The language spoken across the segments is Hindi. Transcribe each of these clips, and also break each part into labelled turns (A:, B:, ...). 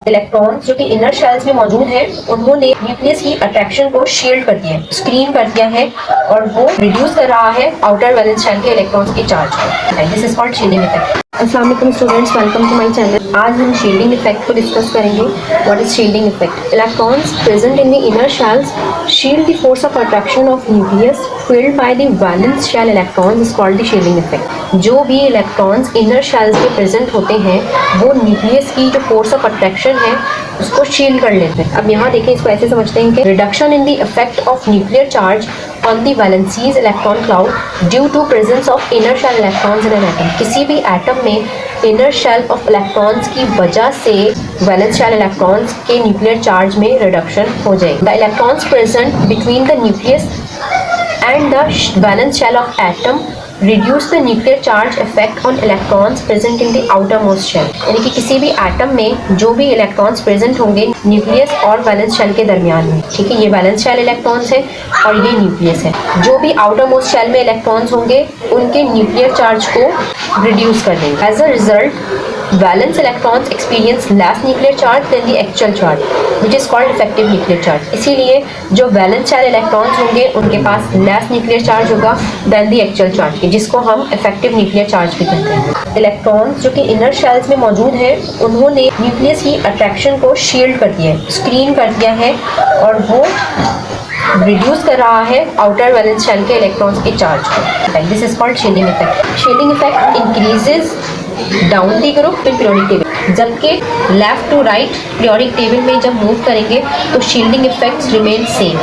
A: इलेक्ट्रॉन्स जो कि इनर शेल्स में मौजूद हैं, उन्होंने न्यूक्लियस की अट्रैक्शन को शील्ड कर दिया है, स्क्रीन कर दिया है और वो रिड्यूस कर रहा है आउटर वैलेंस शेल के इलेक्ट्रॉन्स के चार्ज को। This is called shielding effect. अस्सलाम वालेकुम students, welcome to my channel. आज हम शील्डिंग इफेक्ट को डिस्कस करेंगे। What is shielding effect? Electrons present in the inner shells shield the force of attraction of nucleus filled by the valence shell electrons is called the shielding effect। जो भी इलेक्ट्रॉन्स इनर शेल्स में प्रेजेंट होते हैं वो न्यूक्लियस की जो फोर्स ऑफ अट्रैक्शन है उसको शील्ड कर लेते हैं। अब यहाँ देखें, इसको ऐसे समझते हैं कि reduction in the effect of nuclear charge on the valencies electron cloud due to presence of inner shell electrons in an atom. किसी भी एटम में इनर शेल ऑफ इलेक्ट्रॉन्स की वजह से वैलेंस शेल इलेक्ट्रॉन्स के न्यूक्लियर चार्ज में रिडक्शन हो जाएगी। The electrons present between the nucleus and the valence shell of atom reduce the nuclear charge effect on electrons present in the outermost shell। यानी कि किसी भी एटम में जो भी इलेक्ट्रॉन्स प्रेजेंट होंगे न्यूक्लियस और वैलेंस शेल के दरमियान में, ठीक है, ये वैलेंस शेल इलेक्ट्रॉन्स है और ये न्यूक्लियस है। जो भी आउटरमोस्ट शेल में इलेक्ट्रॉन्स होंगे उनके न्यूक्लियर चार्ज को रिड्यूस कर देंगे। As a result valence electrons experience less nuclear charge than the actual charge which is called effective nuclear charge। इसीलिए जो वैलेंस शेल इलेक्ट्रॉन्स होंगे उनके पास less nuclear charge होगा than the actual charge के, जिसको हम effective nuclear charge भी कहते हैं। इलेक्ट्रॉन्स जो कि इनर शेल्स में मौजूद हैं उन्होंने न्यूक्लियस की अट्रैक्शन को शील्ड कर दिया है, स्क्रीन कर दिया है और वो रिड्यूस कर रहा है आउटर वैलेंस शेल के इलेक्ट्रॉन्स के चार्ज को। This is called shielding effect. Shielding effect increases down the group in periodic table, जबकि left to right periodic table में जब मूव करेंगे तो शील्डिंग इफेक्ट्स रिमेन सेम,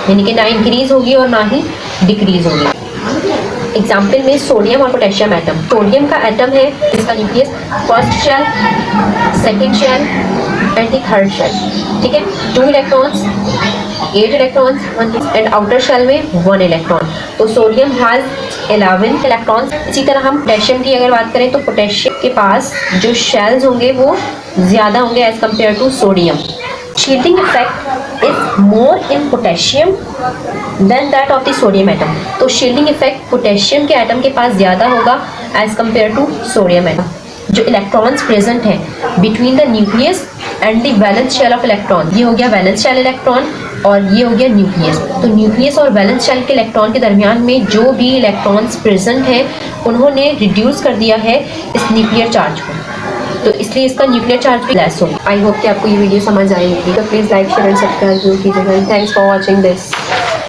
A: यानी कि ना इंक्रीज होगी और ना ही डिक्रीज होगी। एग्जाम्पल में सोडियम और पोटेशियम एटम। सोडियम का एटम है जिसका nucleus first shell, second shell and the third shell, ठीक है। 2 electrons, 8 electrons and outer shell में 1 इलेक्ट्रॉन। तो सोडियम हैज 11 इलेक्ट्रॉन्स। इसी तरह हम पोटेशियम की अगर बात करें तो पोटेशियम के पास जो शेल्स होंगे वो ज़्यादा होंगे as compare to sodium. Shielding effect is more in potassium than that of the sodium atom. तो शील्डिंग इफेक्ट पोटेशियम के एटम के पास ज़्यादा होगा as compare to sodium atom. जो इलेक्ट्रॉन्स प्रेजेंट हैं between the nucleus and the valence shell of electron, ये हो गया वैलेंस शेल इलेक्ट्रॉन और ये हो गया न्यूक्लियस। तो न्यूक्लियस और वैलेंस शेल के इलेक्ट्रॉन के दरमियान में जो भी इलेक्ट्रॉन्स प्रेजेंट हैं उन्होंने रिड्यूस कर दिया है इस न्यूक्लियर चार्ज को, तो इसलिए इसका न्यूक्लियर चार्ज भी लेस होगा। आई होप कि आपको ये वीडियो समझ आएगी। तो please like share and subscribe जरूर कीजिएगा। Thanks for watching this.